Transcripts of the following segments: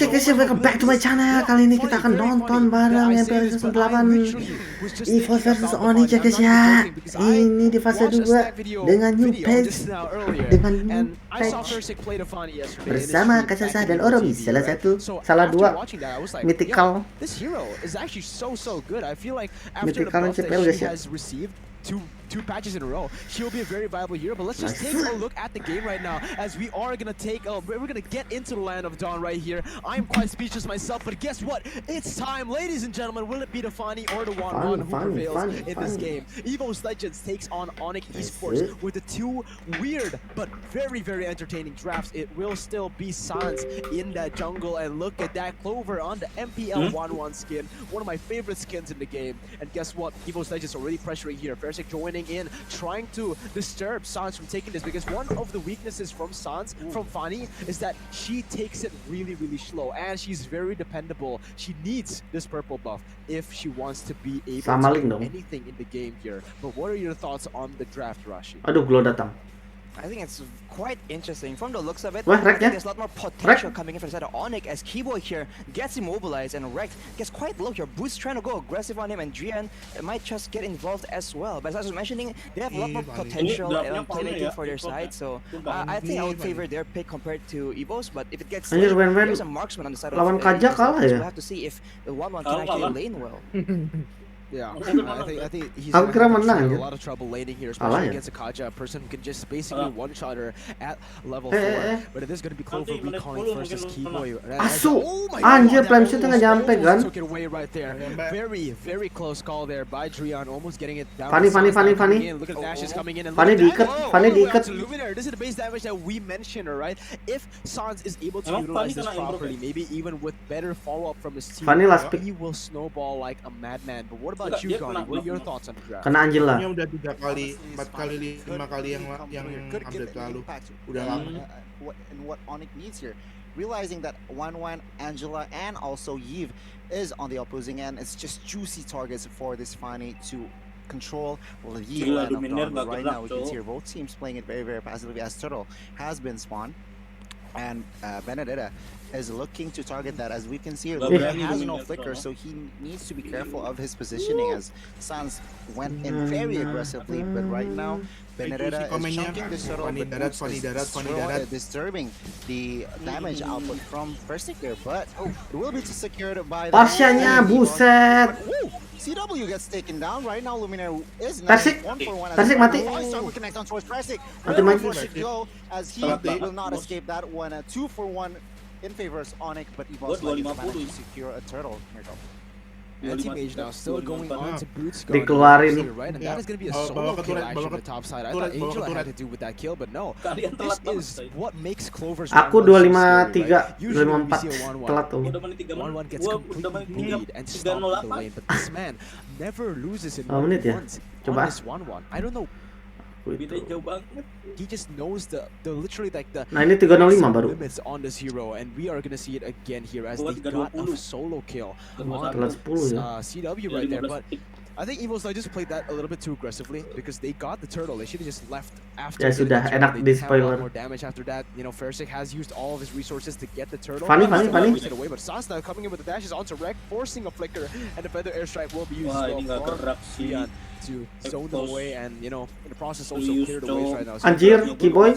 Oke guys, welcome back to my channel. Kali ini kita akan nonton bareng MPL Season 8 Evos versus Onic ya guys ya. Ini di fase 2 dengan new patch bersama Kasasa dan Oromi. Salah dua mythical CPL guys ya. Two patches in a row. She'll be a very viable hero, but let's just take a look at the game right now as we are gonna we're gonna get into the land of Dawn right here. I'm quite speechless myself, but guess what? It's time, ladies and gentlemen. Will it be the Fanny or the one who prevails in this game? Evos Legends takes on Onic Esports with the two weird but very entertaining drafts. It will still be Sanz in that jungle, and look at that Clover on the MPL 1-1 skin, one of my favorite skins in the game. And guess what? Evos Legends already pressuring here. Fersik joining in, trying to disturb Sanz from taking this, because one of the weaknesses from Sanz, from Fanny, is that she takes it really slow, and she's very dependable. She needs this purple buff if she wants to be able to do anything in the game here. But what are your thoughts on the draft, Rashi? Aduh, Glow datang. I think it's quite interesting from the looks of it. Wah, I think there's a lot more potential coming in for the side of Onic as Keyboy here gets immobilized and Rex gets quite low here. Boost trying to go aggressive on him, and Drian might just get involved as well. But as I was mentioning, they have a lot more potential and playmaking for their side. So I think I would favor their pick compared to Evos. But if it gets late, there's a marksman on the side of lawan Kaja kalah ya. We'll have to see if the 1-1 can actually lane well. Yeah, I think he's gonna have a lot of trouble laning here, especially against a Kaja, a person who can just basically one-shot her at level 4. But it is going to be Clover recalling versus Keyboy. Oh anjir, flame shoot nggak nyampe kan? Took it away right there. Very close call there by Drian, almost getting it down. Fanny. Look at Dashes coming in, and Fanny diikat. This is the base damage that we mentioned, alright? If Sanz is able to utilize this properly, maybe even with better follow-up from his team, he will snowball like a madman. But what about you, Gandhi? What are your thoughts on the draft? Kena anjir lah. Udah 3 kali, 4 kali, 5 kali yang update lalu. Udah lama. And what Onic needs here, realizing that 1-1, Angela, and also Yves is on the opposing end. It's just juicy targets for this Fanny to control. Well, Yves and Dawn, right now we can see both teams playing it very passively as Turtle has been spawned. And Benedetta is looking to target that. As we can see, he has no flicker, so he needs to be careful of his positioning, as Sanz went in very aggressively. But right now, Benedetta is chunking the shuttle, but disturbing the damage output from Fersik there. But it will be secured by Parsianya, buset. CW gets taken down right now. Luminaire is Fersik mati. Connect on towards Fersik. Go as he will not escape that one. 2-for-1 in favor of Onic, but Evos managed to secure a turtle. Here go. Anti-mage now still going on to boots. Dikeluarin. Right, and that is going to be a solo kill actually on the top side. I thought Angela had to do with that kill, but no. This is what makes Clover's Aku 253, 254 telat tuh. 1-1 gets completely lead and stopped the lane, but this man never loses in once on this 1-1. I don't know. He just knows the literally like the limits on this hero, and we are gonna see it again here as they got a solo kill on CW right there. But I think Evos just played that a little bit too aggressively because they got the turtle. They should have just left after. Ya sudah, enak di spoiler. More damage after that. You know, Fersik has used all of his resources to get the turtle. Fanny. Away, but Sanz now coming in with the dashes onto Rek, forcing a flicker, and the feather airstrike will be used to zone them away, and you know, in the process also clear the waves right now. Anjir, Keyboy,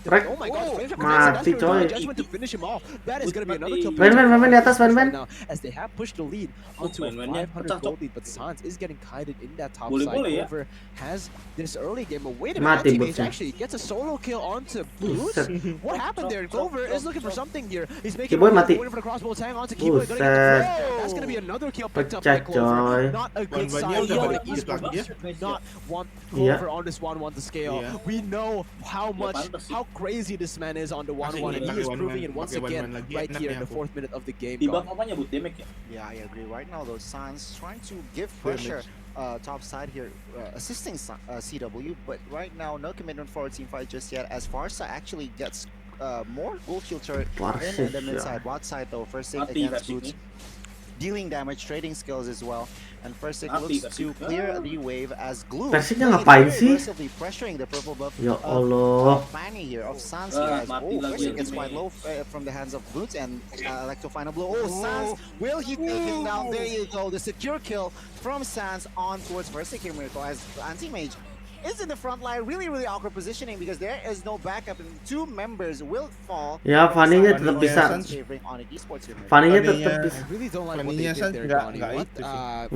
Rek, oh my God, mati coy. just went to finish him off. That is gonna be another kill. Main di atas, main. As they have pushed the lead onto a 500 gold lead, but Sanz is getting kited in that top side. Clover has this early game, but wait a minute, teammate actually gets a solo kill onto Boots. What happened there? Clover is looking for something here. He's making waiting for the crossbow tang onto Keyboy. That's gonna be another kill picked up by Clover. Not a good sign for the Esports. Do not want Clover on this 1-1 to scale. We know how crazy this man is on the 1-1, and he is proving it once again right here in the 4th minute of the game. Yeah, I agree. Right now, though, Sanz trying to give pressure top side here, assisting CW, but right now, no commitment for a team fight just yet, as Farsa actually gets more gold kill turret in the mid side. Bot side, though, Fersik against Boots. dealing damage, trading skills as well. And Versik looks to clear the wave as Glue Versiknya ngapain sih? aggressively pressuring the purple buff Ya Allah. Fanny here, of Sanz here as Versik gets quite low from the hands of Boots and Electro final blow. Sanz, will he take him down? There you go, the secure kill from Sanz on towards Versik here, Miracle, as Anti-Mage is in the front line. Really awkward positioning because there is no backup and two members will fall. Ya, Fanny-nya tetap bisa. Fanny-nya tetap bisa. I really don't like what Fanny-nya they did Sanz there, nggak Johnny. itu What? sih.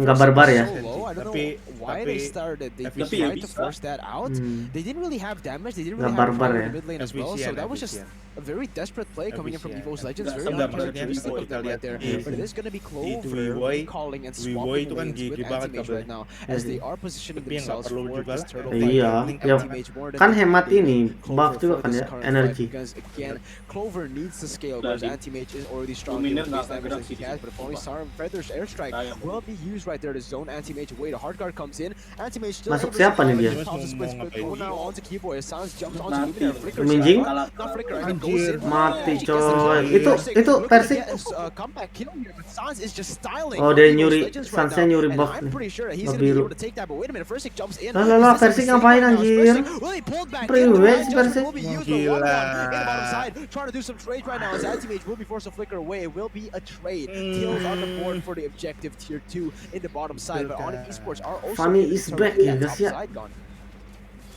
Nggak barbar ya? So low. I don't know why they started. They tried to force that out. They didn't really have damage. They didn't really Nggak have barbar power ya? in the mid lane as well. So that was just a very desperate play coming in from Evos Legends. Very uncharacteristic of them right there. But it is going to be Clover calling and swapping itu kan lanes with gigi banget Anti-Mage right now as they are positioning Tapi yang nggak themselves perlu for juga this lah. turtle Iya, fight. ya, Anti-Mage more than kan hemat ini, Clover buff juga for kan this ya, current energi. fight, because again, Clover needs to scale, whereas Anti-Mage is already strong in the base damage that he has, but if only Feather's airstrike will be used right there to zone Anti-Mage away. The hard guard comes in, Anti-Mage still Masuk able to siapa nih dia? tosses with go now onto Keyboy. Sanz jumps onto Luminaire, flickers Minjing? not flicker, I think goes in. Mati He gets coy. the Itu looking to Versik. get a comeback kill here, but Sanz is just styling. Oh, dia Evos nyuri, Legends right Sanznya now, nyuri and buff I'm nih. pretty sure that he's Buff gonna be biru. able to take that, but wait a minute, Versik jumps in. Lah, Is this Versik a ngapain, mistake right now? anjir? Versik, well, he pulled back in, Privilege, but Versik. will be used, but Gila. 1-1 in the bottom side, trying to do some trades right now as Anti-Mage will be forced to flicker away. It will be a trade. Kills on the board for the objective tier 2 in the bottom side, but Onic Esports are also Fanny getting is some back really ya, top guys, ya. side gone.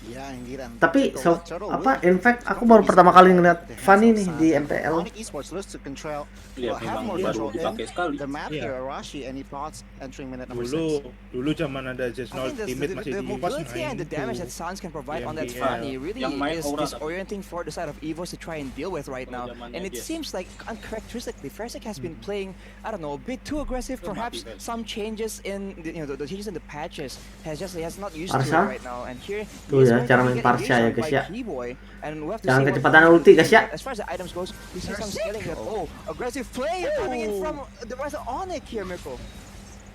Yeah, indeed. And Tapi Turtle apa? will In fact, aku baru pertama kali ngeliat Fanny nih di MPL. Onic Esports looks to control, Iya, have more memang control baru dipakai in sekali. the map Iya. here. Arashi, any thoughts entering minute number 6? Dulu zaman ada Just I No think Ultimate masih the di mobility and the damage that Sanz can provide on that Yeah. Fanny really Yang main is aura. disorienting for the side of Evos to try and deal with right now. And it seems like uncharacteristically, Versik has been playing, I don't know, a bit too aggressive. Perhaps some changes in the changes in the patches has not used to it Parsa? right now. And here Tuh he is ya, going cara to main get Parsa engaged ya, on guys, by ya. Keyboy, and we'll have to Jangan see what kecepatan Fanny ulti, can guys, do. ya. As far as the items goes, we see some scaling here. Oh, aggressive play coming in from the rest of Onic here, Mirko.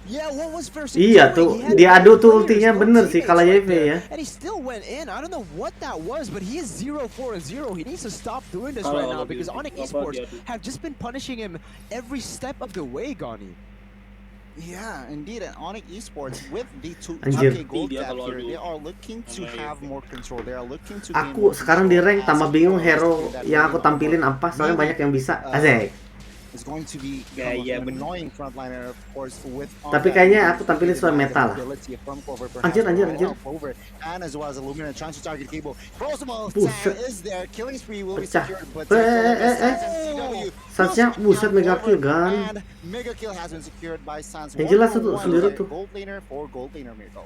Yeah, what was Versik Iya doing? tuh, He had diadu no tuh players, ultinya no bener sih teammates kalau right YV there. ya. And he still went in. I don't know what that was, but he is 0-4-0. He needs to stop doing this Kalau right now lebih because Onic apa Esports dia tuh? have just been punishing him every step of the way, Gani. Yeah, indeed. And Onic Esports with the Anjir. 2K gold Dia gap kalau here, lu- they are looking to have more control. They are looking to gain Aku more sekarang di control rank as tambah bingung Evos hero in that yang aku early tampilin on. apa, soalnya Maybe, banyak yang bisa. Asik. It's going to be Iya, an bener. annoying frontliner, of course, with Tapi kayaknya aku tampilin sesuai meta lah. Anjir, anjir. And as well as Illumina trying to target Cable. Proximal Buset. is there. Killing spree will be Pecah. secured, but Sanznya buset mega kill kan. And mega kill has been secured by Sanz. Yang jelas One tuh for sendiri one tuh. Gold laner for gold laner, Mirko.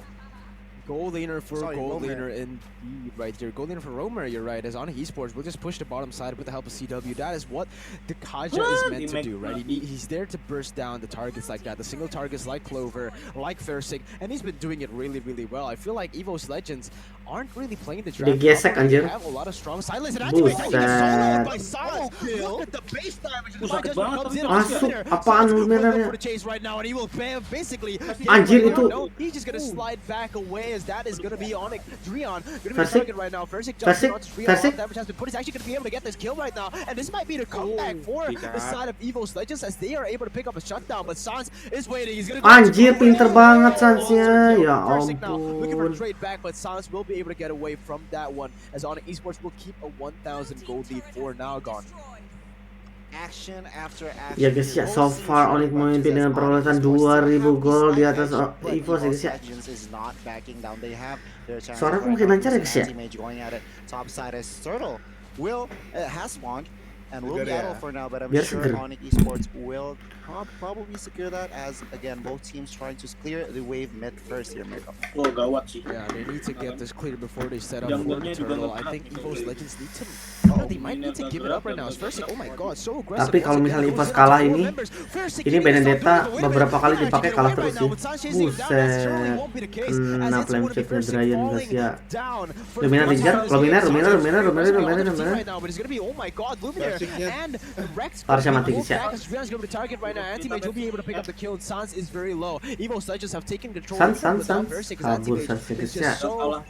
Gold laner for Sorry, gold Romer. laner indeed right here. Gold laner for Romer, you're right. As Onic Esports will just push the bottom side with the help of CW. That is what the Kaja is meant to do, right? He's there to burst down the targets like that. The single targets like Clover, like Versik, and he's been doing it really, really well. I feel like Evos Legends aren't really playing the draft. Digesek, properly. anjir. They have a lot of strong silence and activate. He gets soloed by Sanz. Look at the base damage. The Sakit Judgment banget comes in tuh. on Masuk, Luminaire. apaan Sanz will go Luminaire-nya? for the chase right now, and he will basically. Anjir, itu. No, he's just gonna slide back away as that is gonna be Onic. Drion gonna be the Versik. target right now. Versik Versik. jumping onto Drion. Versik. Damage has been put. He's actually gonna be able to get this kill right now, and this might be the comeback for the side of Evos Legends as they are able to pick up a shutdown. But Sanz is waiting. He's gonna go Anjir, to pinter banget Sanznya. Kill Ya Versik now, looking for a ampun. trade back, but Sanz will be able to get away from that one as Onic Esports will keep a 1,000 gold lead for now gone. Action after action. Ya guys ya, so far Onic memimpin dengan perolehan 2000 gol di atas Evos ya guys ya. Suara aku makin lancar ya guys ya. Top side as Turtle will has spawned and will be Seger ya. idle for now, but I'm Biar sure seger. Onic Esports will probably secure that as again both teams trying to clear the wave mid first here, Mirko. Oh, gawat sih. Yeah, they need to get this clear before they set up Yang for benernya juga Turtle. I nggak think gerak Evos gitu. Legends need to. They might need to give it up right now. First, oh my god, so aggressive. Tapi kalau misalnya Evos kalah ini Benedetta beberapa kali dipakai kalah terus sih. Buset. Kena flame checknya Dryan guys ya. Luminaire dikejar, Luminaire. Harusnya mati guys ya. Sanz. Kabur Sanz guys ya.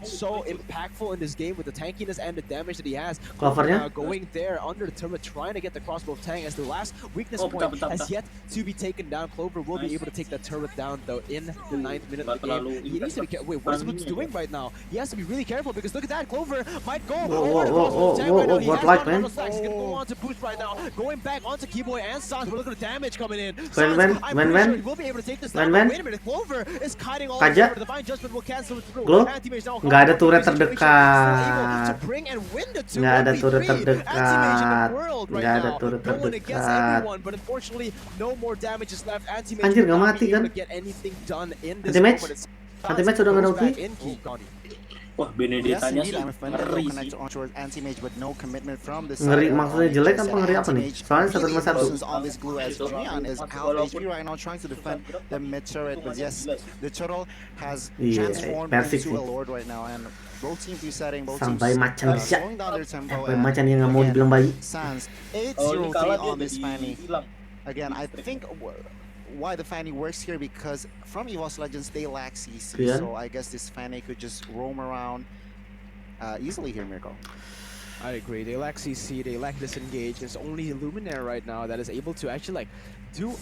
So impactful in this game with the tankiness and the damage that he has. Covernya now, going there under the turret, trying to get the crossbow tank as the last weakness point has yet to be taken down. Clover will be able to take that turret down though in the 9th minute of the game. He needs to be careful. Wait, what is Boots doing right now? He has to be really careful because look at that, Clover might go over the crossbow tank right now. He has what, man? He's gonna go on to Boots right now, going back onto Keyboy and Sanz, but look at the damage coming in. When? He will be able to take this down. Wait a minute, Clover is kiting all Kaja? over. Divine Judgment will cancel it through. Glow? Anti-Mage now Nggak ada turret to terdekat. bring and win the Nggak ada 2v3. turret terdekat. Anti-Mage in the world right Nggak ada now. turret Going against terdekat. everyone, but unfortunately, no more damage is left. Anti-Mage Anjir, will nggak not mati be able kan? to get anything done in this Anti-Mage? moment. It's- Anti-Mage udah nggak goes back ulti? in key, Connie. Wah, Yes, Benedettanya indeed, sih I'm offended. ngeri No sih. connect on towards anti-mage, but no commitment from the Ngeri side of maksudnya Onic. jelek Just apa an ngeri apa nih? anti-mage Soalnya 1 really sama 1. focuses on this glue as Drian is half HP right now trying to defend the mid turret, but yes, the turtle has Iya, transformed Persik into sih. a lord right now, and both teams resetting, both Sampai teams macan bisa. slowing down their tempo. Sampai and macan yang nggak mau again, dibilang bayi. Sanz Kalau ini kalah 8-0 dia on this jadi Fanny. hilang. Again, I think why the Fanny works here because from Evos Legends they lack CC, Yeah. so I guess this Fanny could just roam around easily here, Mirko. I agree. They lack CC. They lack disengage. There's only Luminaire right now that is able to actually like do.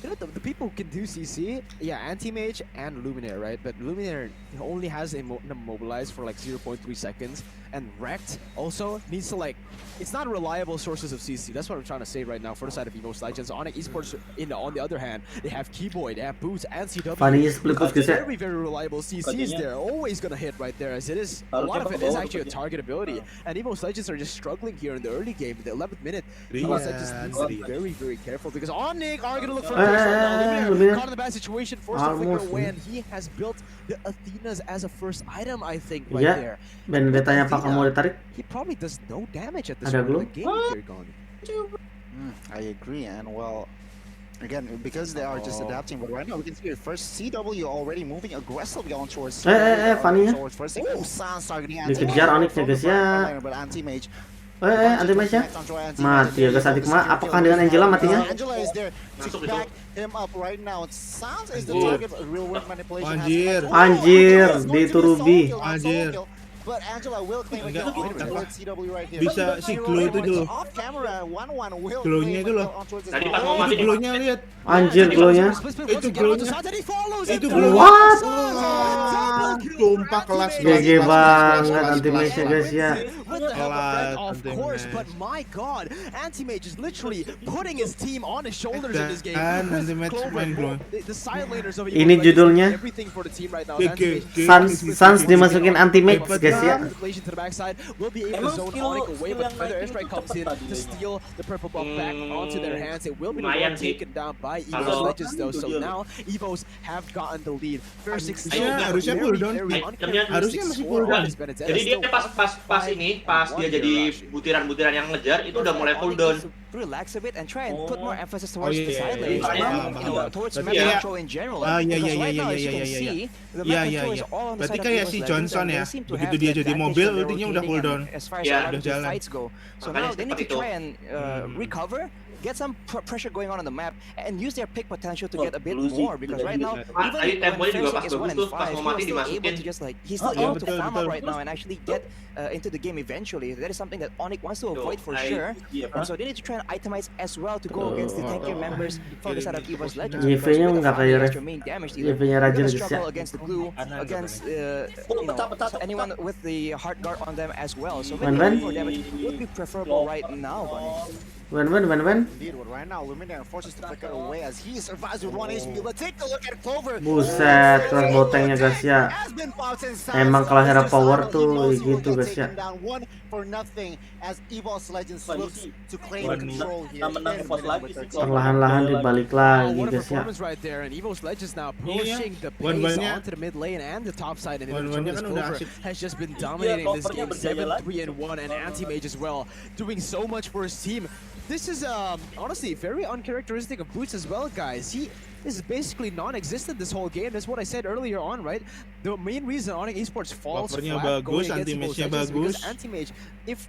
You know, the people who can do CC. Yeah, Anti-Mage and Luminaire, right? But Luminaire only has immobilized for like 0.3 seconds, and Wrecked also needs to like. It's not reliable sources of CC. That's what I'm trying to say right now for the side of Evos Legends. Onic Esports, on the other hand, they have Keyboy, they have Boots, and CW. Fanny split push guys ya. Very, very reliable CCs there. Always gonna hit right there, as it is. A lot of it is actually a target ability. And Evos Legends are just struggling here in the early game, in the 11th minute. Evos Legends needs to be very, very careful because Onic are gonna look for a push right now. Luminaire caught in a bad situation, forced to flicker Almost, away, and he has built the Athenas as a first item, I think, right Iya. there. Benedettanya apakah mau ditarik? He probably does no damage at this Ada point glow? of the game here, Gone. I agree, and well, again, because they are just adapting, but right now we can see first CW already moving aggressively on towards Fanny ya. towards first thing. Sanz targeting Dikejar Onyx-nya, guys, ya. but anti-mage. Anti-Mage ya. Mati ya guys, adik mah. Apakah dengan Angela matinya? Angela is there to back him up right now. Sanz is the target of real world manipulation. Anjir, itu Ruby. Anjir. But Angela will claim a kill on CW right here. Bisa si Glow itu dulu. Off camera, 1-1 will Glow-nya itu loh. Tadi pas mau mati Itu glownya lihat. Anjir glownya. Itu glownya. Itu glow. What? Tumpah kelas. GG banget anti-mage guys ya. With the help of Red, of Anti-Mage. course, but my god, Anti-Mage is literally putting his team on his shoulders in this game. Dan With Anti-Mage Clover, main glow. the side laners of Ini Evos judulnya. Legends, everything for the team right now. Sans dimasukin anti-mage guys ya. Manipulation to the backside will be able to zone Onic away, but Feather Airstrike comes in to steal the purple buff back onto their hands. It will be taken down by Evos Legends though, so now Evos have gotten the lead. First 16, Harusnya cooldown. Harusnya masih cooldown. Jadi dia pas ini, pas dia jadi butiran-butiran yang ngejar itu udah mulai cooldown. Relax a bit and try and put more emphasis towards the iya, side iya, lanes, iya, and, paham, you know, paham. towards Berarti map kayak- control in general. Ah, iya, Because iya, right iya, now, iya, as you iya, can iya, see, iya. the Iya, map iya, control is iya. all on the Berarti side of kayak Evos si Legends, Johnson and ya, they seem to begitu have dia the jadi advantage mobil, of their ultinya udah rotating cooldown. and as far as Iya, a lot of udah the jalan. fights go. So Makanya now they need to seperti itu. try and recover, get some pressure going on the map, and use their pick potential to get a bit Lucy, more, because right now, Tadi even temponya when juga Fersik pas is bagus 1 tuh, and pas 5, mau he mati was still able dimasukin. to just like, he's still able to betul, farm up betul. right now and actually get into the game eventually. That is something that Onic wants to avoid for sure. So they need to try and itemize as well to go against the tankier members from the side of Evos Legends. YV-nya because with the nggak Fanny kayak as your main damage dealer, YV-nya you're Raja gonna guys ya. struggle against the glue, against you know, anyone with the heart guard on them as well. So When? maybe more damage would be preferable right now, Onic. When? Indeed, but right now Luminaire forces to flicker away as he survives with 1 HP. Let's take a look at Clover. Buset, kelas botengnya guys ya. Has been popped and Emang Sanz kalau hero just power out. tuh He knows he will gitu, get guys, ya. taken down 1-0 as Evos Legends looks to claim Fanny. control here. Menang in Evos minute lagi number sih, 13. Perlahan-lahan dibalik Oh, lagi what a guys ya. performance right there, and Evos Legends now pushing the pace One-one-nya- onto the mid lane and the top side, and One-one-nya Jonas kan udah Clover asik. has just been dominating this Clovernya game, berjaya lagi. 7-3-1, and Anti-Mage as well, doing so much for his team. This is honestly very uncharacteristic of Boots as well, guys. He is basically non-existent this whole game. That's what I said earlier on, right? The main reason Onic Esports falls Buffernya flat going bagus, against Evos anti-mage-nya Legends is because bagus. Anti-Mage, if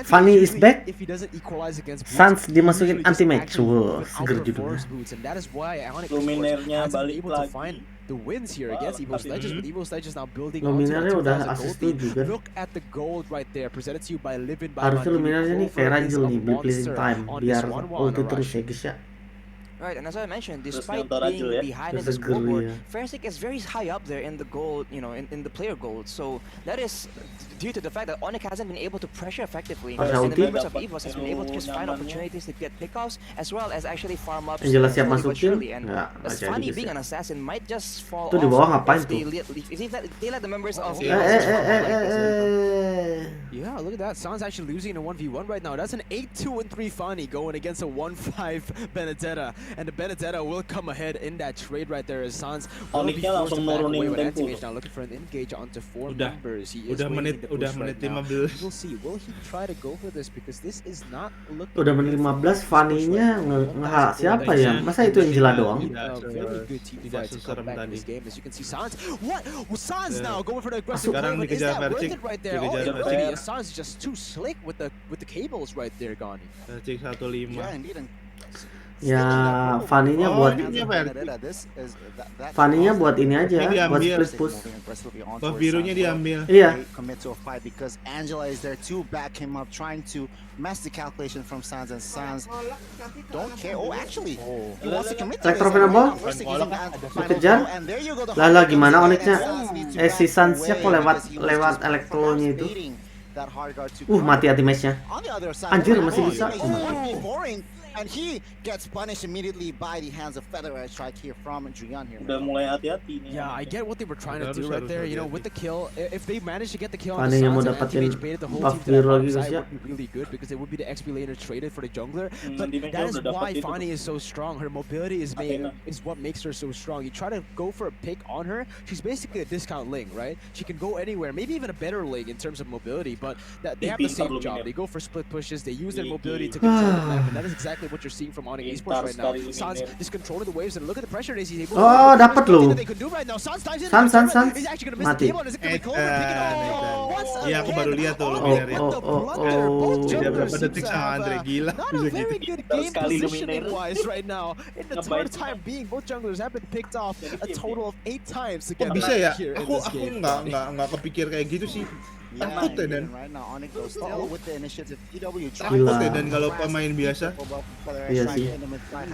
Fanny is back. If he doesn't equalize against Sanz Boots, dimasukin he usually anti-match. just Wow, actually seger outperforms judulnya. Boots, and that is why Onic Luminernya hasn't been balik able to lagi. find the wins here against Evos Legends, but Evos Legends now building Luminarnya onto udah that 2000 assist gold lead. juga. Look at the gold right there, presented to you by Livin by Harusnya Luminarnya nih Ferangel nih, beli pleasing time biar ulti terus ya guys ya. Right, and as I mentioned, Terus despite nonton aja being ya. behind in Terus the seger scoreboard, ya. Fersic is very high up there in the gold, you know, in the player gold. So that is due to the fact that Onic hasn't been able to pressure effectively, Pas and the ulti. members of Evos has been able to just find opportunities to get pickoffs as well as actually farm up. Yang jelas siap slowly but masukin, surely. And nggak as jadi Fanny guys being ya. an assassin might just fall Tuh di off bawah ngapain if tuh? they let the members of Eh. Yeah, look at that. Sanz actually losing in a 1v1 right now. That's an 8-2-3 Fanny going against a 1-5 Benedetta. And the Benedetta will come ahead in that trade right there as Sanz will be Onicnya forced to langsung back away nurunin with tempo anti-mage tuh. now looking for an engage onto 4 Udah. members. He is Udah waiting menit the push right now. 15. We'll see. Will he try to go for this? Because this is not looking Udah menit 15, Fanny-nya nge-hack siapa ya? Masa itu Angela doang? Very good team Tidak fight to seserem come back in tadi. this game. As you can see, Sanz. What? Well, Sanz now going for the aggressive Sekarang play, but is dikejar that worth Persik, it right there? Oh, dikejar it will Persik. be. Sanz is just too slick with the cables right there, Gani. Cek 15. Yeah, indeed. And Ya, Fanny-nya buat ini apa ya? Fanny-nya buat ini aja, Ini buat diambil. split push. Buff birunya diambil. Iya. Commit to a fight because Angela is there to back him up, trying to mess the calculation from Sanz, and Sanz don't care. Oh, actually, he wants to commit to this. Electrophenable? First using that final Dikejar. blow, and there you go, the Lala hard gimana guard Onicnya? Sanz needs to Si back Sanznya kok away lewat because he was just elektronya itu. baiting that hard guard to Mati anti-match-nya. on the other side. Anjir, oh, masih oh, bisa. it might be boring, and he gets punished immediately by the hands of Feather strike here from Drian here. Udah mulai hati-hati nih. Yeah, I get what they were trying to do right there. You know, with the kill, if they manage to get the kill on Fanny the yang mau Sanz and dapatin anti-mage baited the whole buff team to that biru lagi, bottom guys, side ya. would be really good because it would be the XP laner traded for the jungler. But Anti-mage that is udah dapat why itu. Fanny is so strong. Her mobility is what makes her so strong. You try to go for a pick on her, she's basically a discount link, right? She can go anywhere, maybe even a better link in terms of mobility. But they have the same job. They go for split pushes. They use their mobility to control the map, and that is exactly what you're seeing from Onic Esports right now. Sanz is controlling the waves, and look at the pressure he's able to Oh, dapat loh. they can do right now. Sanz dives in. Sanz. He's actually gonna miss Mati. the game. Is it gonna be Clover picking up? Once Iya, aku baru lihat tuh again, Luminarnya. with the blunder. Both oh. Beda junglers berapa seem detik to sama have, Andre, gila. not a Bisa very gitu. good Baru game sekali positioning Luminaire. wise right now. In the Ngapain third sih? time being, both junglers have been picked off a total of 8 times to Kok get bisa back ya? here in Aku this game. nggak kepikir kayak gitu sih. Yeah, Takut ya, indeed, Dan. and right now Onic goes still with the initiative. EW Gila. Takut ya, dan kalau pemain biasa. Iya sih.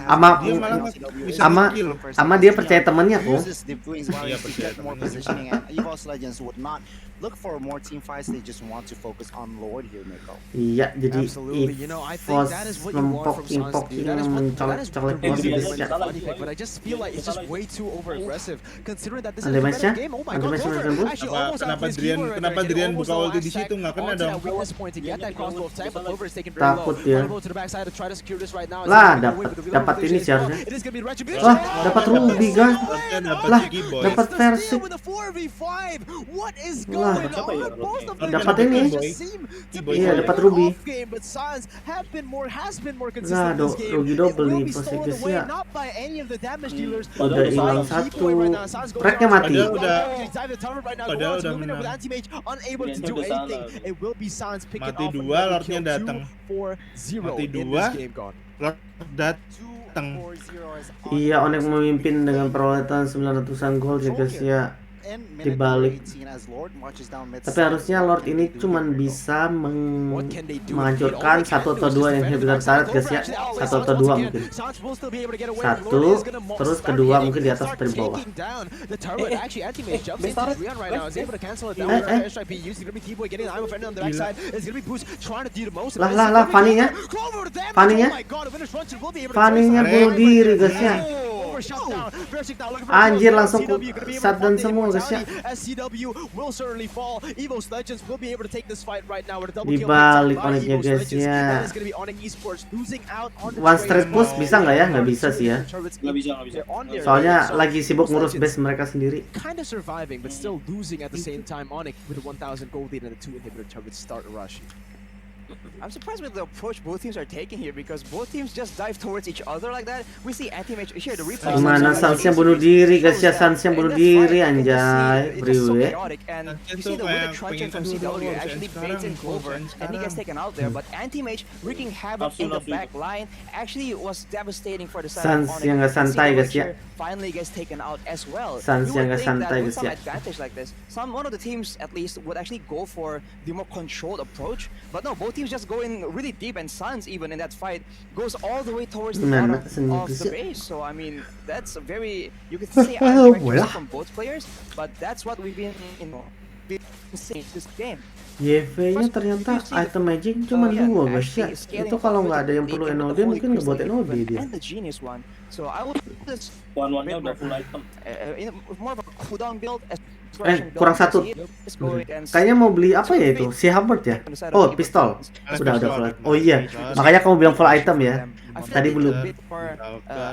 Ama Dia malah bisa Ama- nge-kill. Ama dia percaya temennya kok. Iya, percaya temennya. Positioning, and Evos Legends would not look for more team fights. They just want to focus on Lord here, Nico. Iya, jadi Absolutely, you know, I think Evos that is what you want from Sanz to do. That is what mencolek-colek the posisi basic guys ya. funny pick, but I just feel like it's just way too over aggressive considering that this is a Anti-match-nya? competitive game. Oh my god, Anti-match-nya Clover menembus? actually Kenapa- almost kenapa outplays Drian- Keyword right kenapa there. He Drian almost buka the ulti di last situ? tag Nggak kena onto dong. that weakness point to get that crossbow attack, but Clover is taking very Takut low. dia. Go to the backside to try to secure this right now. Lah, It's gonna be with the dapat reload ini as well. seharusnya. It is gonna be Retribution. Wah, dapat Ruby guys. Harusnya dapat Lah, Ciki Boy. dapat versi. With a 4v5. What is Lah. going on? Both of them Dapat ini. just seem to be Iya, having dapat an Ruby. off game, but Sanz has been more Lah, consistent in this game. Ruby It double will nih be stolen posisi away ya. not by any of the damage dealers. Udah but hilang by satu. Keyboy right now. Sanz goes Reknya down. mati. Padahal udah Lumina with menang. anti-mage, unable to Dia do udah anything. salah. It will be Sanz picking Mati off dua, another Lordnya kill. datang. 2-4-0 Mati in dua. this game gone. Lord datang. Iya, Onic memimpin dengan perolehan 900-an gol ya guys ya. Dibalik. Tapi harusnya Lord ini cuman bisa menghancurkan satu atau dua yang inhibitor turret guys ya. Satu atau dua mungkin. Satu, terus kedua mungkin di atas atau di bawah. Lah, Fanny-nya. Fanny-nya bunuh diri guys ya. Anjir, langsung shutdown semua guys ya. Dibalik Onicnya guys ya. One straight push bisa nggak ya? Nggak bisa sih ya. Nggak bisa. Soalnya lagi sibuk ngurus base mereka sendiri. Kind of surviving, but still losing at the same time. Onic with a 1,000 gold lead and the 2 inhibitor turrets start rushing. I'm surprised with the approach both teams are taking here because both teams just dive towards each other like that. We see anti-match here the replay. Gimana Sanz yang bunuh diri guys ya, Sanz yang bunuh diri anjay, priwe. And you see the way the truncheon from CW actually baits in Clover and he gets taken out there, but anti-match wreaking havoc in the back line actually was devastating for the side Sanz of Onic. yang nggak santai guys ya. Finally gets taken out as well. Sanz You yang would nggak think that santai with guys some ya. advantage like this, one of the teams at least would actually go for the more controlled approach, but no, both teams just go in really deep, and Sanz even in that fight goes all the way towards the bottom of the base. So I mean, that's a very, you could say characteristic from both players, but that's what we've been seeing this game. YV-nya ternyata item magic cuma 2 guys ya. Itu kalau nggak ada yang perlu NOD mungkin ngebuat NOD dia. And the genius one. So I would just One-one-nya udah full item. more of a cooldown build. Kurang satu. Kayaknya mau beli apa ya itu? Si Hubbard ya? Oh, pistol. Udah full item. Oh iya, makanya kamu bilang full item ya. Tadi belum.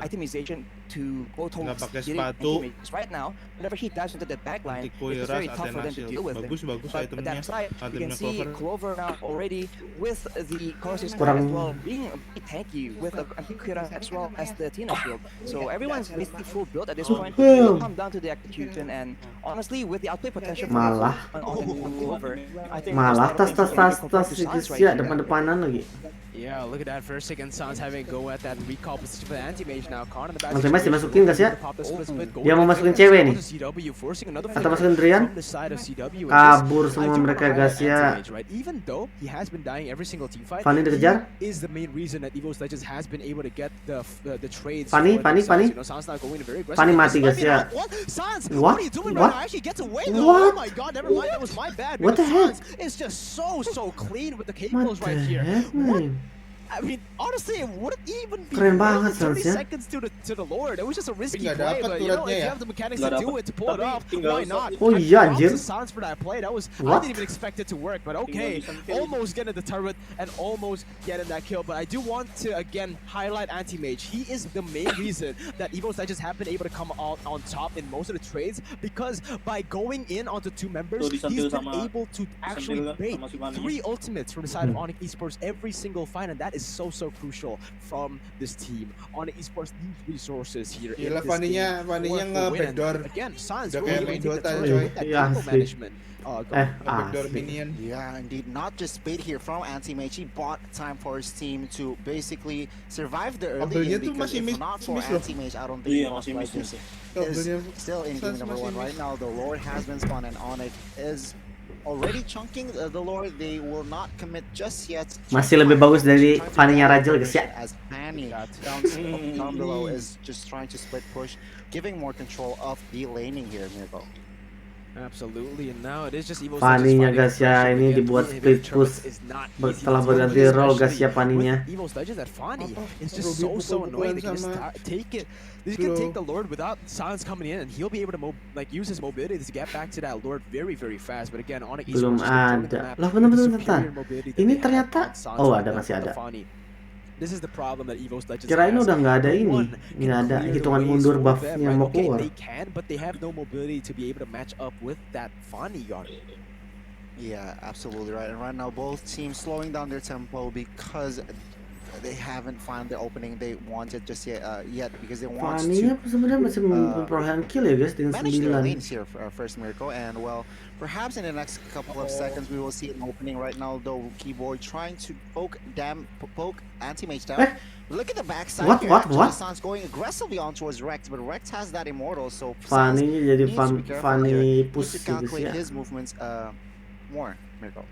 Itemization to go towards pakai getting sepatu. anti-mages. Right now, whenever he dives into the backline, it's very tough for them to deal with him. Bagus But at that side, you can see Clover now already with the core system Kurang- as well being a bit tanky with the Akhirnya as well as the Tina shield. So everyone's basically full build at this point. It will come down to the execution, and honestly, with the outplay potential from Malah. Clover, I think Malah tas Sanz guys right ya, here. depan-depanan lagi. Yeah, look at that first second. Sanz having a go at that recall position for the anti-mage now. Caught in the back. Anti-mage dimasukin guys ya. Pop the split, Dia mau masukin cewek nih. CW, forcing another Atau flicker masukin Drian. from the side of CW. Kabur I semua do mereka wanna guys highlight ya. anti-mage, right? Even though he has been dying every single team fight, Fanny dikejar. he is the main reason that Evos Legends has been able to get the trades. Fanny, for Fanny, themselves. Fanny. You know, Sanz not going very aggressive. Fanny mati guys ya. Sanz, What? what are you doing What? right now? Actually gets away though. What? Oh my god, never mind. That was my bad. What the because heck? Sanz is just so clean with the What cables the right here. heck What? man? I mean, honestly, it wouldn't even be Keren more banget, than 30 Sanz, ya. seconds to the Lord. It was just a risky nggak play, dapet but you know, if turretnya you ya. have the mechanics Nggak to do dapet. it, to pull it Tapi off, tinggal why not? Oh I iya, props anjir. to Sanz for that play. I What? didn't even expect it to work, but okay, almost getting the turret and almost getting that kill. But I do want to again highlight anti-mage. He is the main reason that Evos Legends have been able to come out on top in most of the trades, because by going in onto 2 members, Tuh, he's disentil been sama- able to actually disentil bait sama si Fanny. 3 ultimates from the side of Onic Esports every single fight, and that is so crucial from this team. Onic Esports needs resources here. in Gila, this Fanny-nya game for the nge-backdoor. win. Again, Sanz Udah will kayak be main able to Dota, turn coy. with that Iya, tempo asli. management. Backdoor Asli. minion. Yeah, indeed. Not just bait here from Anti-Mage. He bought time for his team to basically survive the early Kabelnya game, tuh because masih if miss- not for miss loh. Anti-Mage, I don't think Iya, Evos masih miss Legends sih. is Kabelnya still in game Sanz number masih 1 right miss. now. The Lord has been spawned, and Onic is already chunking the Lord. They will not commit just yet. Masih lebih bagus dari Trying to Fanny-nya get Rajel, guys, ya. As Fanny down below is just trying to split push, giving more control of the laning here, Mirko. Absolutely, and now it is just Evos Fanny-nya, Legends guys, ya, fighting ini again. dibuat Hitting split turrets push is not setelah easy to berganti do, role, guys, ya, especially Fanny-nya. with Evos Legends that Fanny is Ruby just so pukul-pukulan annoying. They can just sama- take it. They can take Bro. the Lord without Sanz coming in, and he'll be able to use his mobility to get back to that Lord very fast. But again, Onic Belum Esports is controlling the ada. map Lah, with the bentar. superior mobility that Ini they have ternyata, on Sanz oh right ada, now masih with the ada. Fanny. This is the problem that Evos Legends Kirain has. udah nggak ada No ini, one can nggak ada clear the hitungan ways mundur for buffnya them, right? mau Okay, keluar. they can, but they have no mobility to be able to match up with that Fanny guard. Yeah, absolutely right. And right now, both teams slowing down their tempo because they haven't found the opening they wanted just yet because they want Fanny-nya to sebenarnya masih memperoleh kill ya guys dengan manage their 9. lanes here first, Mirko. And well, perhaps in the next couple of seconds we will see an opening. Right now, though, Keyboard trying to poke Anti-Mage down. Look at the backside. What? Here. What? Actually, What? Sanz going aggressively on towards Rex, but Rex has that immortal, so Sanz Fanny-nya jadi needs to be careful Fanny here. Needs push to gitu sih calculate ya. his movements more, Mirko.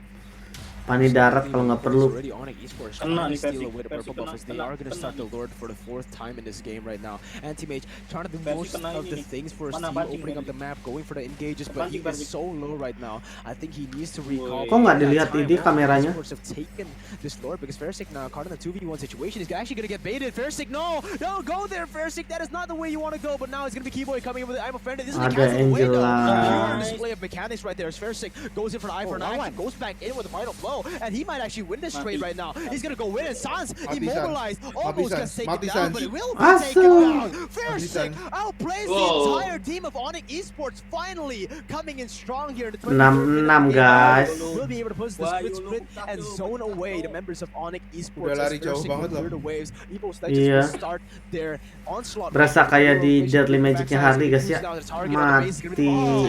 Fanny darat kalau nggak perlu. Already Onic Esports Kena trying to nih, steal Versi. away the Versi purple buff kena, as they kena, are going to kena start the nih. Lord for the 4th time in this game right now. Anti-Mage trying to do Versi most kena of ini the nih. things for his Mana team, pancing, opening up Versi? the map, going for the engages, but he Pancing, is Versi. so low right now. I think he needs to recall. Kok nggak that dilihat time. ini Onic kameranya? Esports have taken this Lord because Fersic now caught in a 2v1 situation. He's actually going to get baited. Fersic, no, go there, Fersic. That is not the way you want to go. But now it's going to be Keyboy coming in with it. I'm offended. This is the Ada cancel away though. Angela. Pure display of mechanics right there. As Fersic goes in for the eye for an eye, actually goes back in with the final blow, and he might actually win this trade right now. He's gonna go in, and Sanz Mati, immobilized, Sanz. almost Mati, gets Sanz. taken Mati, down, Sanz. but it will be Asal. taken down. Fairsick outplays the Whoa. entire team of Onic Esports, finally coming in strong here in the 23rd 6-6 minute. guys. We'll be able to push the split and zone away the members of Onic Esports Udah lari as jauh Fairsick banget will clear loh. the waves. Evos Legends Iya. will start their onslaught. Berasa kayak di Deadly Magicnya Harley guys ya. Mati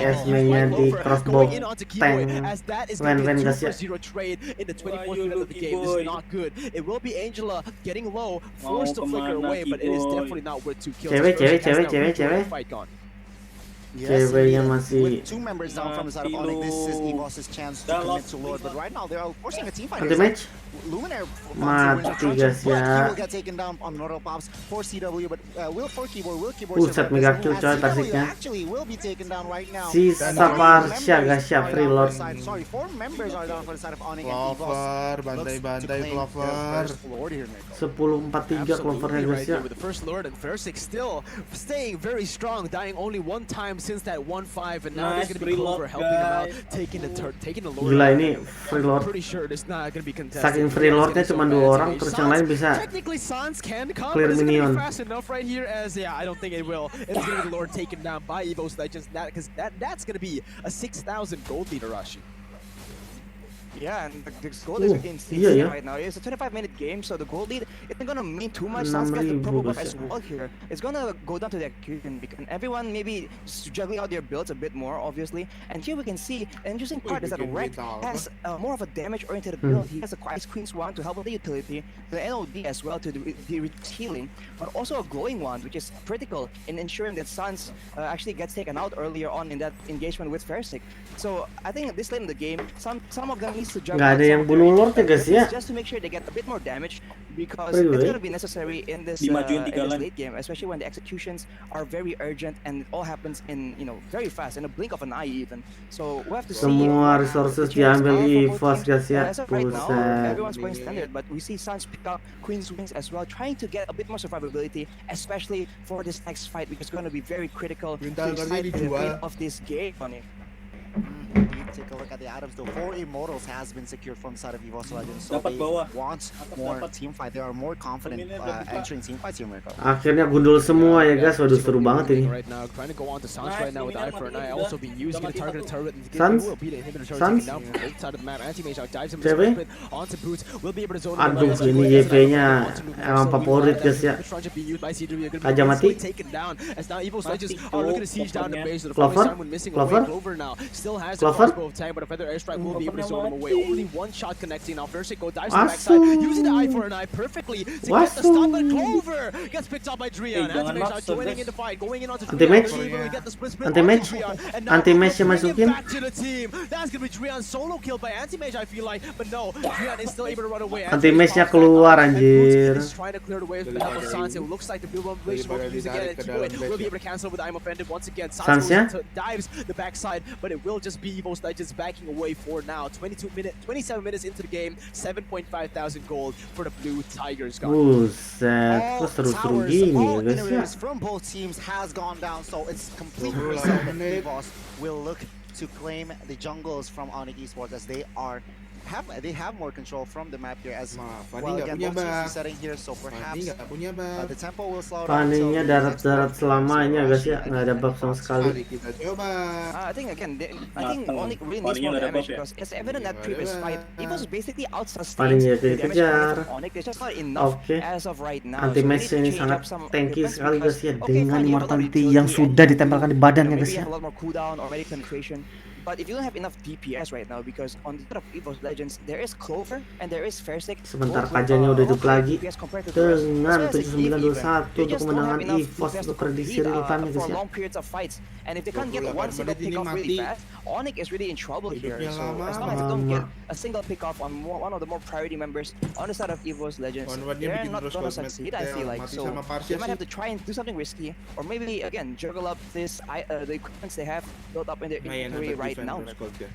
Esme-nya di crossbow tank. Wen guys ya. Trade in the 24th minute of the game. This is not good. It will be Angela getting low, forced to flicker away, but it is definitely not worth 2 kills. Cewek. Fight gone. Ceweknya masih with 2 members down from the side of Onic, this is Evos' chance to commit to Lord, but right now they are forcing a team fight. anti-match. Luminaire Mati guys but he ya. will get taken down on Mortal Pops for CW, but will keyboard Buset, mega kill coy tarsiknya. actually will be taken down right now. Sisa Parsha guys ya, free lord. Sorry, 4 members are down for the side of Onic and Clover, Evos. bantai-bantai Clover. 10-4-3 Clovernya guys ya. With the first Lord and Fairsick still staying very strong, dying only 1 time since that 1-5, and now there's gonna be Clover helping him out, taking the Lord. Gila ini free lord. Pretty sure it's not gonna be contested. Saking free lordnya cuma 2 orang, terus yang lain bisa Technically, Sanz can come, clear but it's gonna minion. be fast enough right here. As I don't think it will. It's gonna be the Lord taken down by Evos Legends. That's gonna be a 6,000 gold leader, Rashi. Yeah, and the gold is against iya ya. right now. It's a 25-minute game, so the gold lead isn't gonna mean too much. Sanz gets the 6.000 purple buff guys as ya. well here. It's gonna go down to the execution, and everyone maybe juggling out their builds a bit more, obviously. And here we can see an interesting part is that Rek has more of a damage-oriented build. He has a Ice Queen's Wand to help with the utility, the NOD as well to the healing, but also a glowing wand, which is critical in ensuring that Sanz actually gets taken out earlier on in that engagement with Fairsick. So I think at this late in the game, some of them needs to juggle. Nggak ada yang bunuh Lord ya guys ya. Just to make sure they get a bit more damage, because Really? it's gonna be necessary in this late game, especially when the executions are very urgent and it all happens in very fast, in a blink of an eye even. So we have to see. Semua resources diambil Evos guys ya. As of right now, Buset. everyone's playing standard, but we see Sanz pick up Queen's Wings as well, trying to get a bit more survivability, especially for this next fight, because it's going to be very critical to Mental decide kali the dijual. fate of this game. Take a look at the items though. 4 Immortals has been secured from the side of Evos Legends, so they want more team fight. They are more confident entering team fights here, Mirko. Akhirnya gundul semua ya guys. Waduh seru banget ini. Right now, trying to go on to Sanz right now with the eye for an eye. Also being used to target a turret. Sanz? Will be the inhibitor turret Sanz? taken down from both sides of the map. Anti-Mage dives him Cewek? in onto Boots. Will be able to zone. Aduh, ini YV-nya emang favorit guys ya. Aja mati. Taken down as now Evos Legends are looking to siege down the base. The Clover? Simon missing Clover? away. Clover now still has the Clover? crossbow of tank, but a feather airstrike will be able to zone him away. Only 1 shot connecting. Now Fairsick go dives to the backside, using the eye for an eye perfectly to get the stop. But Clover gets picked up by Drian. Anti-Mage now joining in the fight, going in onto Anti-Mage? Drian. Get the split Anti-Mage? Anti-Mage yang masukin? back to the team. That's gonna be Drian's solo kill by Anti-Mage, I feel like, but no, Drian is still able to run away. Anti-Mage-nya keluar anjir. He's trying to clear the way with the help of Sanz. It looks like the build relation will be used again, and Kiboy will be able to cancel with I'm offended once again. Sanz Sanz-nya? dives the backside, but it will just be Evos Legends backing away for now. 27 minutes into the game, 7.5 thousand gold for the Blue Tigers. Buset, kok seru-seru gini ya guys ya. Inhibitors from both teams has gone down, so it's completely reset that Evos will look to claim the jungles from Onic Esports, as they have more control from the map here, as Fanny well. nggak Again, punya both teams bug. are setting here, so Fanny perhaps nggak punya bug. the tempo will slow down. Fanny-nya darat-darat selamanya guys ya, nggak ada bug sama sekali. Mari kita coba. I think again, I think Onic really needs more damage, because it's evident that previous fight, Evos is basically out-sustained Fanny-nya the damage dikejar. from Onic. There's just not enough Oke. as of right now. Anti-Mage So we ini need to change sangat up some tanky defense, sekali guys ya, because, dengan fine, you have a lot of immortality utility yang and, sudah ditempelkan di badannya maybe guys you ya. have a lot more cooldown or medic penetration. But if you don't have enough DPS right now, because on the side of Evos Legends, there is Clover and there is Fairsick. Sebentar both with, kajanya udah hidup lagi DPS compared to the rest. dengan As well as Eve 7921 even. They untuk just don't kemenangan have enough Evos DPS untuk to prediksi compete, real time guys for ya. long periods of fights. And if they can't get 28 one single menit ini pick off really mati. fast, Onic is really in trouble here. Hidupnya So lama. as long as they don't get Lama. a single pick off on one of the more priority members on the side of Evos Legends, One-one-nya they're bikin not terus gonna kosmet succeed, I feel like. mati So sama Parsha they might sih. have to try and do something risky, or maybe again juggle up this the equipments they have built up in their Lumayan inventory untuk right defend now. terus gold ya.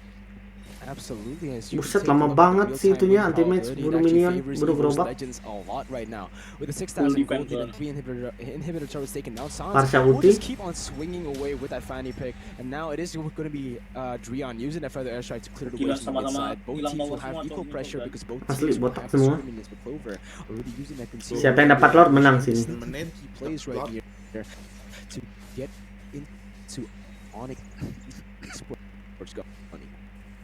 Absolutely. As you Buset, can take a lama look at banget the sih real-time itunya, win anti-match, probability, it bunuh actually minion, favors bunuh Evos gerobak. Legends a lot right now. With the 6,000 gold lead and 3 inhibitor turrets taken down, Sanz Parsha will ulti. just keep on swinging away with that Fanny pick. And now it is going to be Drian using that feather airstrike to clear the way from the mid side. Both teams will have equal pressure because both Asli, teams will botak have the semua. swimming with Clover already using that concealed. Siapa yang dapat Lord menang sini. He plays right here. to get into Onic. Sports go.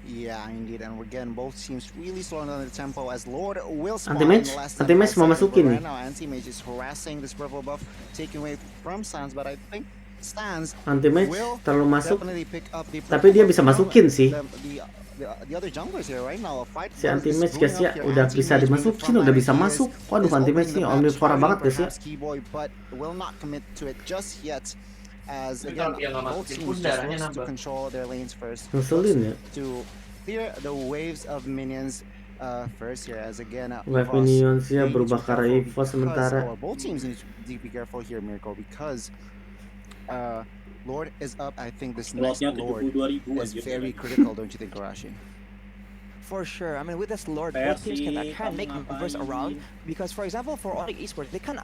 Yeah, indeed, and again, both teams really slowing down the tempo as Lord will spawn Anti-match? in the last Anti-match mau 10 masukin nih. right now. Anti-match is harassing this purple buff, taking away from Sanz, but I think Sanz Anti-match will terlalu masuk. definitely pick up the Tapi dia purple bisa buff masukin from sih. the other junglers here right now. A fight Si is anti-match brewing guys ya up here. udah Anti-match bisa with the dimasukin, front udah line bisa here masuk. is Waduh, anti-match opening nih the omnivora match, banget guys ya. perhaps Keyboy, but will not commit to it just yet. As Tapi again, kalau dia nggak both masukin teams pun just darahnya looks to nambah. control their lanes first. Ngeselin ya. To clear the waves of minions first here, as again Wave Evos, minions ya they need to berubah be ke arah careful Evos because- sementara. or both teams need to be careful here, Mirko, because Lord is up. I think this next Slotnya Lord 72.000 is aja. very critical, don't you think, Karashi? For sure. I mean, with this Lord, both teams can try and make members around. Because, for example, for Onic Esports, they can't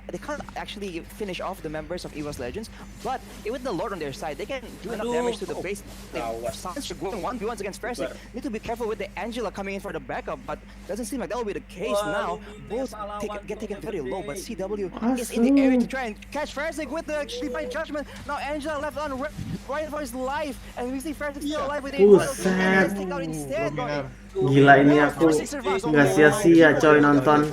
actually finish off the members of Evos Legends. But with the Lord on their side, they can do enough damage to the base. Sanz are going 1v1s against Fersic. Need to be careful with the Angela coming in for the backup, but doesn't seem like that will be the case now. Both get taken very low, but CW is in the area to try and catch Fersic with the Divine Judgment. Now Angela left on right for his life, and we see Fersic still alive with a Buset. take out instead. Gila ini aku nggak sia-sia coy nonton.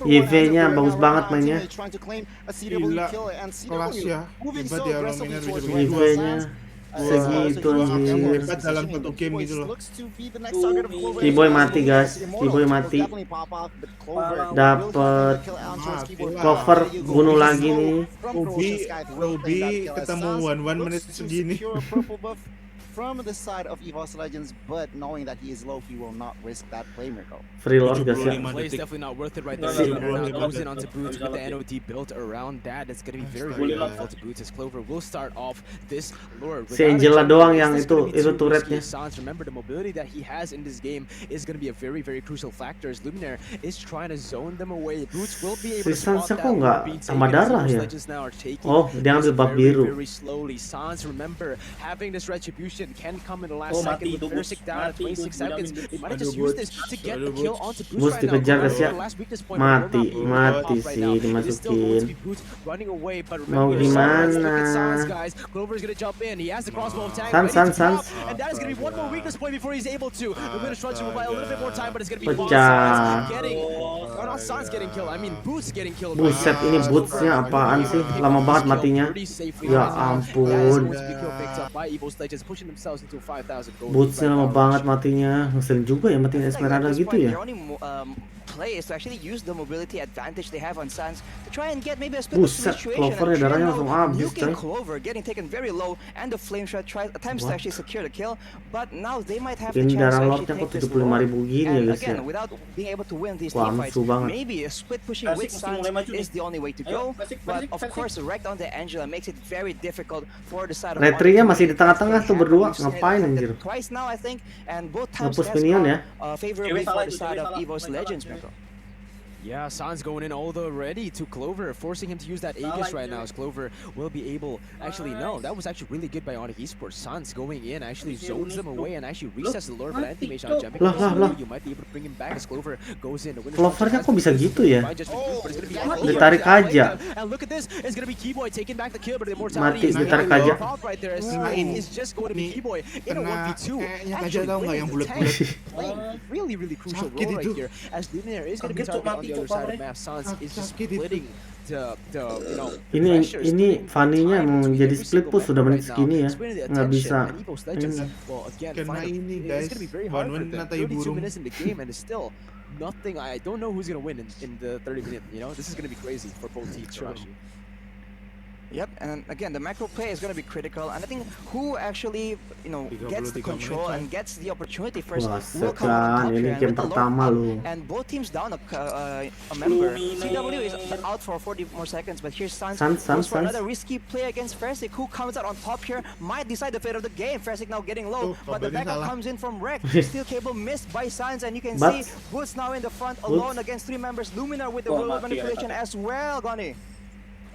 YV-nya bagus banget mainnya. Gila, kelas ya. Hebat ya Luminar bisa begitu. YV-nya segitu anjir. Hebat dalam satu game gitu loh. Keyboy mati guys, Keyboy mati. Dapet cover, bunuh lagi nih. Ruby ketemu 1 menit segini. From the side of Evos Legends, but knowing that he is low, he will not risk that play, Mirko. Free Lord guys ya. Play is definitely not worth it right there. Si- Now goes in onto Boots with the NOD built around that. It's gonna be very, very helpful to Boots as Clover will start off this lure. Si Angela doang yang itu turretnya. Sanz, remember the mobility that he has in this game is gonna be a very, very crucial factor as Luminaire is trying to zone them away. Boots will be able to Si Sanz spot kok that nggak lure being tambah taken as darah Evos ya? Legends now are taking Oh, dia ambil this buff very, biru. very slowly. Sanz, remember, having this retribution can come in the last Oh, second mati with itu, Fersic Boots. down at Mati 26 itu, seconds. bilangin. They might have just Aduh, used Boots. this to get Aduh, the kill Boots. onto Boots Boots right dikejar, now. guys, ya. The last weakness point Mati, will not be able to mati pop right sih, now. It is still going to dimasukin. be Boots running away, but Mau remember, Sanz, look at gimana? Sanz, guys. Clover's going to jump in. He has the crossbow attack Sanz, ready to Sanz, pop, and that is going to be one more weakness point before he's able to. We're going to try to buy a little bit more time, but it's going to be Pecah. Sanz getting, or not Sanz getting killed. I mean Boots getting killed. Buset, ini Boots-nya apaan sih? Lama banget matinya. Ya ampun. Boots-nya lama banget matinya. Ngeselin juga ya matiin Esmeralda gitu ya. Play is to actually use the mobility advantage they have on Sanz to try and get maybe a split Buset, situation. Clovernya darahnya langsung habis, coy. Clover getting taken very low, and the flame shot attempts to actually secure the kill, but now they might have the Ini chance darah to lordnya actually kok take this 75.000 lord. gini ya And guys ya. again, without being able to win these Wah, team fights, musuh banget. maybe a split pushing with Persik Sanz mulai maju nih. is the only way to Ayo, go. Persik, But Persik, of Persik. course, wrecked on the Angela makes it very difficult for the side of Retrinya Onic. masih di tengah-tengah tuh They berdua. have Ngapain used anjir? it twice now, I think, and both times Nge-push has minion gone, ya. favorably Cewek for the salah, side cewek of salah, Evos cewek Legends, salah. Mirko. Yeah, Sanz going in already to Clover, forcing him to use that Aegis right now as Clover will be able... Actually, no, that was actually really good by Onic Esports. Sanz going in actually zones them away and actually resets the Lord of anti-mage on Jemik. Lah. You might be able to bring him back as Clover goes in. Clovernya kok bisa gitu ya? Ditarik aja. And look at this, it's going to be Keyboy taking back the kill, but the Mati, immortality is ditarik aja. right there. It's just going to be Keyboy in a 1v2. Kayaknya Actually, Kaja tahu nggak yang winning the bulat-bulat? tank. Playing really crucial Sakit role right itu. here as Luminaire is going to be Sakit, targeted on mati, the other side of the Clover. map. Sanz is just Sakit itu. splitting the you know Ini pressure, Fanny-nya time mau between jadi every split single push sudah member menit right now. segini ya. Splitting the Nggak attention, bisa. and Evos Legends, Ini. well again, Kena finally, ini, it's guys. going to be very hard for One-one them. natai 32 burung. minutes in the game and it's still nothing. I don't know who's going to win in the 30 minutes, you know? This is going to be crazy for both teams. Actually. Yep, and again, the macro play is going to be critical, and I think who actually, gets the 33 control menit, and gets the opportunity first Wah, will come out on top ini here. And game with the pertama Lord lu. up, and both teams down a member. CW is out for 40 more seconds, but here's Sanz goes for another risky play against Fersic, who comes out on top here, might decide the fate of the game. Fersic now getting low, but the backup comes in from Wreck. Steel cable missed by Sanz, and you can see Boots now in the front alone against 3 members. Luminar with the Wah, roll of mati ya, manipulation as well, Goni.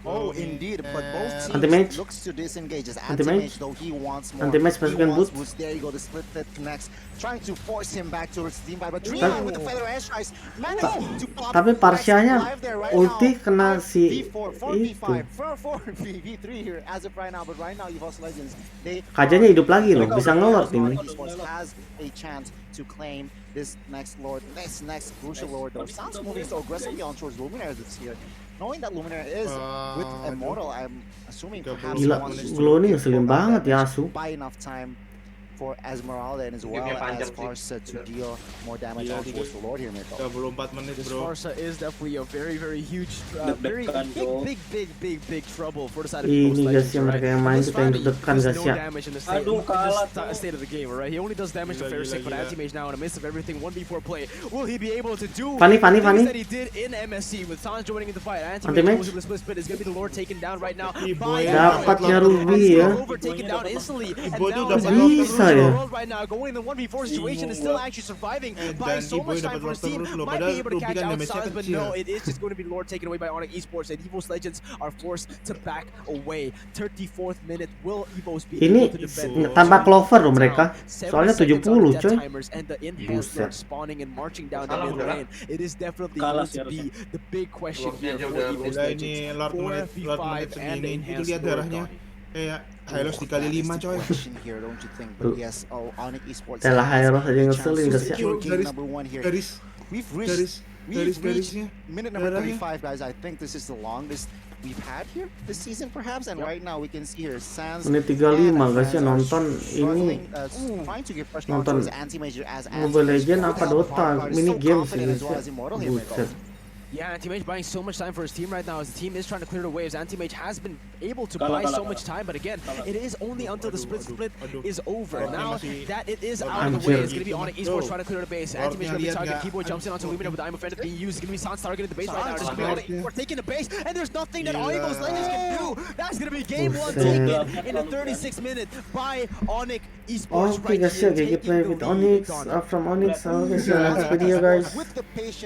Oh, indeed, but both Anti-mage. teams looks to disengage. As Anti-mage. Anti-mage, though, he wants more. Anti-mage He masukin wants boots. There you go, the split that connects, trying to force him back towards the team fight. But Tapi- Dream with the feather edge tries, managed to pop. Tapi Parsianya Live there right ulti now. kena 5 si V4, 4 itu. V5, 4 V3 here as of right now. But right now, Evos Legends, they Kajanya hidup lagi loh, bisa ngelord ini. Esports has a chance to claim this next lord, next crucial lord. Though Sanz moving so aggressively on towards Luminaire this here, knowing that Luminaire is with Immortal, I'm assuming perhaps he Gila, wants to Glow ini give ngeselin more banget ya damage, Asu. buy enough time for Esmeralda and as well Gamenya as panjang sih. Farsa to deal more damage Iya, on towards the lord here, Miko. 24 menit This bro. Farsa is definitely a very huge, very Deg-degan, big trouble for the side of Ini Evos guys Legends, yang right? mereka yang main This kita yang Fanny deg-degan does guys no ya. damage in the state, Aduh, kalah tuh. state of the game, right? He only does damage to Gila, Fairsick, but gila. Anti-Mage now in the midst of everything, 1v4 play. Will he be able to do Fanny, the things Fanny. that he did in MSC with Sanz joining in the fight? Anti-Mage. Anti-Mage with the split is going to be the Lord taken down right now Iboy by Dapatnya Ruby ya. overtaken down instantly, and Iboy now tuh is dapat actually Bisa losing ya. the world right now, going in the 1v4 situation, is still actually surviving, buying Dan so Iboy much time dapat for his waktu team, terus loh, might padahal be able to Ruby catch kan out damage-nya Sanz, but kecil. no, it is just going to be Lord taken away by Onic Esports, and Evos Legends are forced to back away. 34th minute, will Evos be Ini able to defend? tanpa clover loh mereka. Soalnya 70 coy. And the enhanced Buset. Lord spawning and marching down the Salah mid udah. lane. It is definitely Kalah going to sih be the big question Lordnya here aja for udah- Evos Udah Legends. ini Lord 4 menit v5 segini. Itu and lihat enhanced darahnya. Lord. Kayak Hylos dikali That is 5 the coy. question here, don't you think? But yes, Onic Esports Telah has Hylos aja a ngeselin chance to guys ya. secure game Garis- number 1 here. Garis We've garis reached garisnya. minute number Darahnya. 35, guys. I think this is the longest we've had here this season, perhaps. And right now we can see here Sanz Menit 35 and guys ya, Sanz are nonton struggling, ini trying to give pressure nonton towards Anti-Major as Mobile Anti-Major Legend apa is Dota so mini game sih confident guys as well ya. as Immortal here, Miko. Buset. Yeah, Anti-Mage buying so much time for his team right now as the team is trying to clear the waves. Anti-Mage has been able to buy so much time, but again, it is only until the split is over. Now that it is out of the way, it's going to be Onic Esports trying to clear the base. Anti-Mage going to be targeted. Keyboard jumps in onto Luminaire with the I'm offended being used. It's going to be Sanz targeting the base right now. It's going to be Onic Esports taking the base, and there's nothing that Evos Legends can do. That's going to be game 1 taken in the 36th minute by Onic Esports Oke right guys ya, here, gameplay taking with the lead. Onyx from Onyx. Oke, see you next video guys. With the patience